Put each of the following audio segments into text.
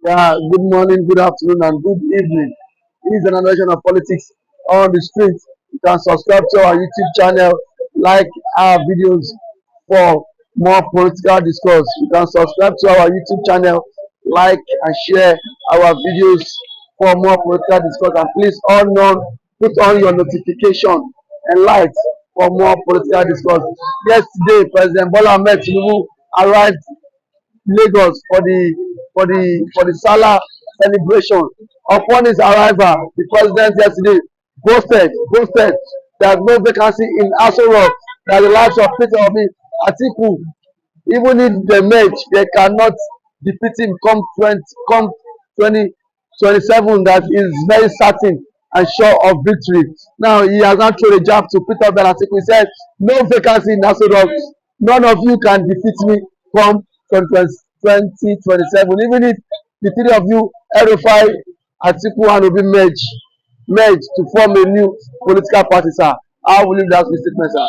Yeah, good morning, good afternoon, and good evening. This is another edition of Politics on the Street. You can subscribe to our YouTube channel, like our videos for more political discourse. You can subscribe to our YouTube channel, like and share our videos for more political discourse. And please, all known, put on your notification and light for more political discourse. Yesterday, President Bola Ahmed Tinubu arrived Lagos for the Salah celebration. Upon his arrival, the president yesterday boasted that no vacancy in Aso Rock, that the likes of Peter Obi, Atiku, even if they merge, they cannot defeat him come 2027. That is very certain and sure of victory. Now he has not thrown a jab to Peter Obi and Atiku. He said, no vacancy in Aso Rock. None of you can defeat me come 2027. Even if the three of you, Erufai, Atiku and Obi merge to form a new political party, sir. How will you that statement, sir?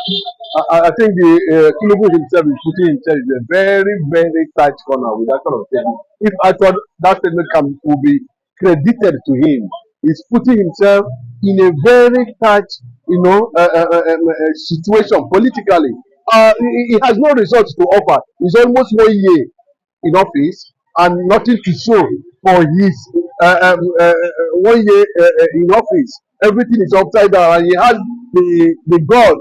I think the Tinubu himself is putting himself in a very, very tight corner with that kind of statement. If I thought that statement will be credited to him, he's putting himself in a very tight, situation politically. He has no results to offer. He's almost 1 year in office and nothing to show for his 1 year in office. Everything is upside down, and he has the God,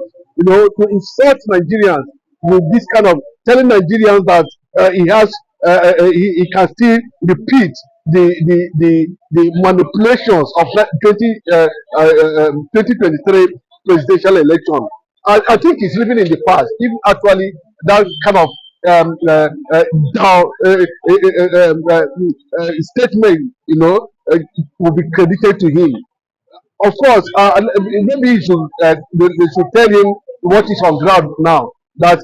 to insult Nigerians with this kind of telling Nigerians that he can still repeat the manipulations of 2023 presidential election. I think he's living in the past. If actually that kind of um, uh, uh, down, statement, will be credited to him. Of course, maybe they should tell him what is on ground now. That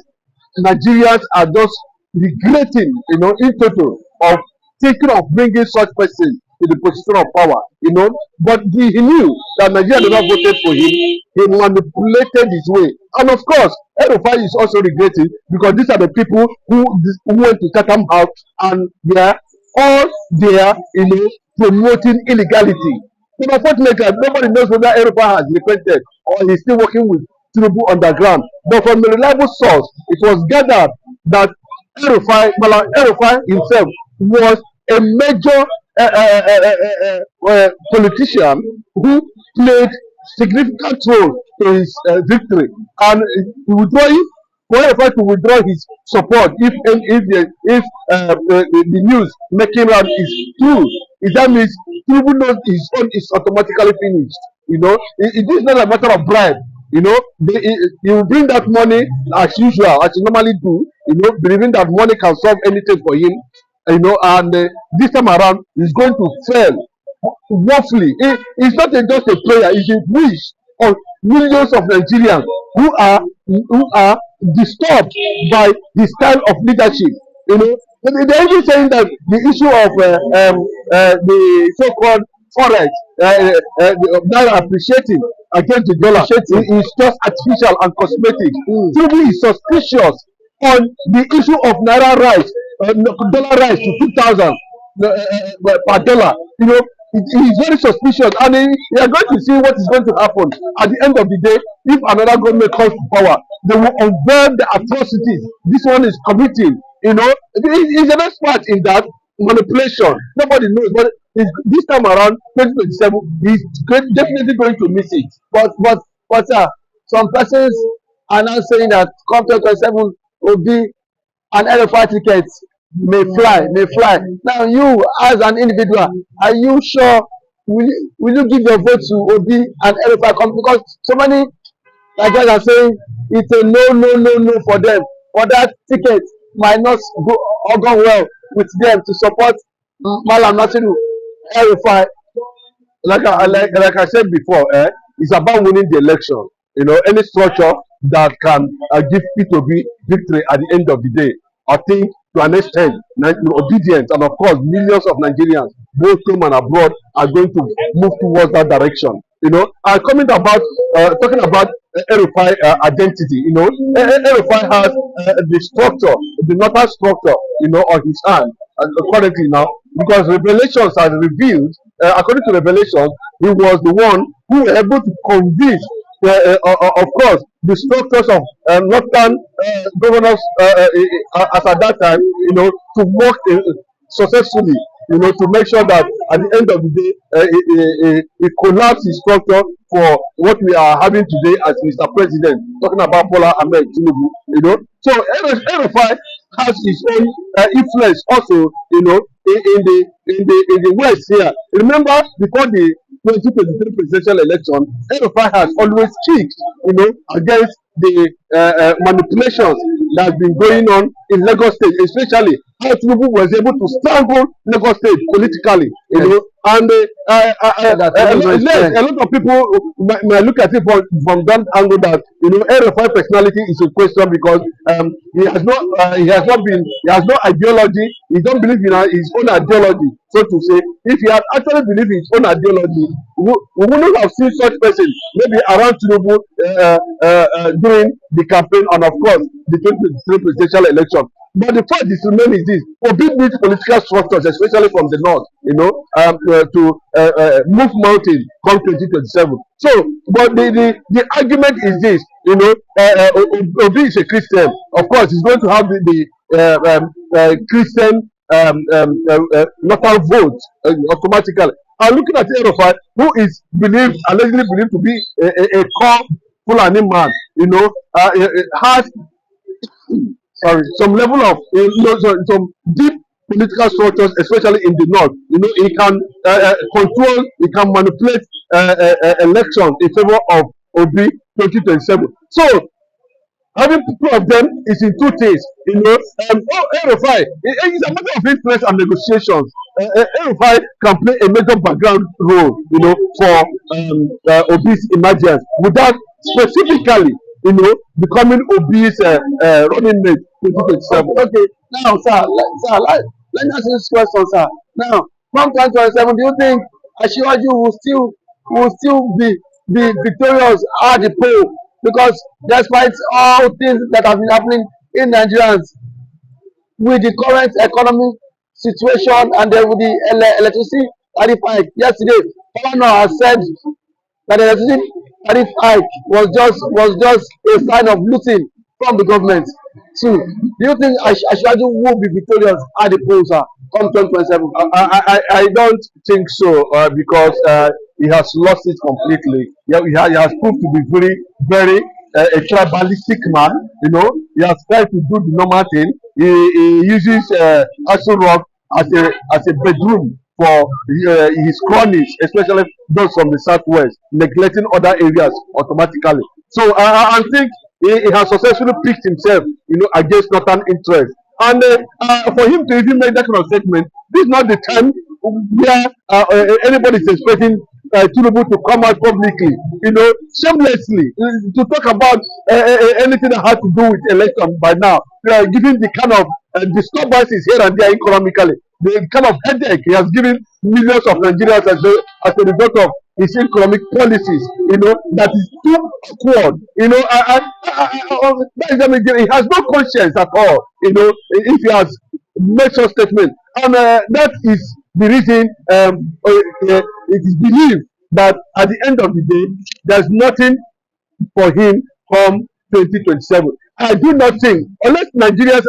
Nigerians are just regretting, in total, of thinking of bringing such person to the position of power, But he knew that Nigeria did not voted for him. He manipulated his way, and of course, Erufai is also regretting because these are the people who went to Chatham House and they are all there, promoting illegality. But unfortunately, nobody knows whether Erufai has repented or he's still working with Tinubu underground. But from a reliable source, it was gathered that Erufai himself was a major politician who played significant role to his victory, and withdrawing for Erufai to withdraw his support if the news making round is true, that means Tinubu knows his own is automatically finished. It is not a matter of bribe. He will bring that money as usual, as he normally do. Believing that money can solve anything for him. And this time around, he's going to fail woefully. It's not just a prayer; it's a wish of millions of Nigerians who are disturbed by the style of leadership. They're even saying that the issue of the so-called forex, naira appreciating against the dollar is just artificial and cosmetic. Tinubu is suspicious on the issue of naira rise, dollar rise to 2,000 per dollar. He is very suspicious, and we are going to see what is going to happen at the end of the day. If another government comes to power, they will unveil the atrocities this one is committing. He's an expert in that manipulation. Nobody knows, but this time around, 2027, he's definitely going to miss it. But some persons are now saying that come 2027 will be an LFI ticket may fly. Now you as an individual, are you sure will you give your vote to Obi and LFI come, because so many Nigerians are saying it's a no for them, for that ticket might not go well with them to support Malam Nasiru LFI. Like I said before, it's about winning the election. Any structure that can give P2B victory at the end of the day, I think to an extent, obedience and of course millions of Nigerians, both home and abroad, are going to move towards that direction. And coming about talking about Erufai identity, Erufai has the structure, the northern structure, on his hand. currently now, because Revelations has revealed, according to Revelations, he was the one who was able to convince, of course, the structures of northern governors as at that time, to work successfully, to make sure that at the end of the day, it collapse the structure for what we are having today as Mr. President, talking about Bola Ahmed Tinubu. So RFI has its own influence also, in the West here. Remember, before the 2023 presidential election, RFI has always kicked, against the manipulations that have been going on in Lagos State, especially how Tinubu was able to strangle Lagos State politically, and a lot of people might look at it from that angle that RFI personality is in question because he has no ideology. He don't believe in his own ideology, so to say. If he had actually believed in his own ideology, we wouldn't have seen such person maybe around Tinubu during the campaign and of course the 2023 presidential election. But the fact is remain is this: Obi needs political structures, especially from the north, to move mountain come 2027. So, but the argument is this: Obi is a Christian. Of course, he's going to have the Christian northern vote automatically. And looking at Erofai, who is allegedly believed to be a core Fulani man, has some level of some deep political structures, especially in the north. He can control, he can manipulate elections in favor of Obi 2027. So having two of them is in two things. RFI, it's a matter of influence and negotiations. RFI can play a major background role, for Obi's emergence without specifically, becoming Obi's running mate 2027. Okay, now, sir, let me ask you this question, sir. Now, come 2027, do you think Asiwaju will still be victorious at the poll? Because despite all things that have been happening in Nigeria with the current economic situation and then with the electricity tariff hike yesterday, Governor has said that the electricity tariff hike was just a sign of looting from the government. So, do you think Ashwaju will be victorious at the polls come 2027? I don't think so, because he has lost it completely. He has proved to be very, very a tribalistic man. He has tried to do the normal thing. He uses Aso Rock as a bedroom for his cronies, especially those from the southwest, neglecting other areas automatically. So I think he has successfully picked himself, against northern interest. And for him to even make that kind of statement, this is not the time where anybody is expecting Tinubu to come out publicly, shamelessly, to talk about anything that has to do with election by now, given the kind of disturbances here and there economically, the kind of headache he has given millions of Nigerians as a result of his economic policies, that is too awkward. He has no conscience at all, if he has made such statement. And that is the reason it is believed that at the end of the day, there's nothing for him come 2027. I do not think, unless Nigerians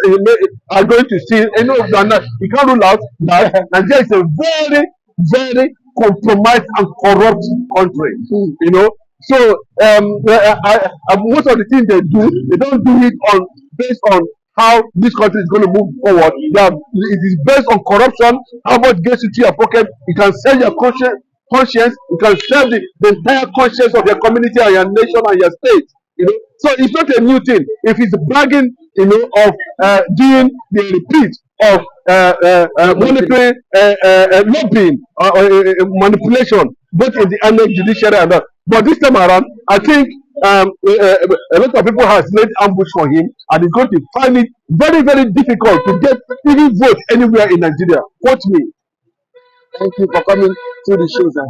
are going to see, you can't rule out that Nigeria is a very, very compromised and corrupt country. So most of the things they don't do it based on how this country is going to move forward. It is based on corruption, how much gets into your pocket. You can sell your conscience, you can sell the entire conscience of your community and your nation and your state. So it's not a new thing. If he's bragging, of doing the repeat of monitoring, lobbying, manipulation, both in the army, judiciary, and that. But this time around, I think a lot of people have laid ambush for him, and he's going to find it very, very difficult to get even vote anywhere in Nigeria. Quote me. Thank you for coming to the show, sir.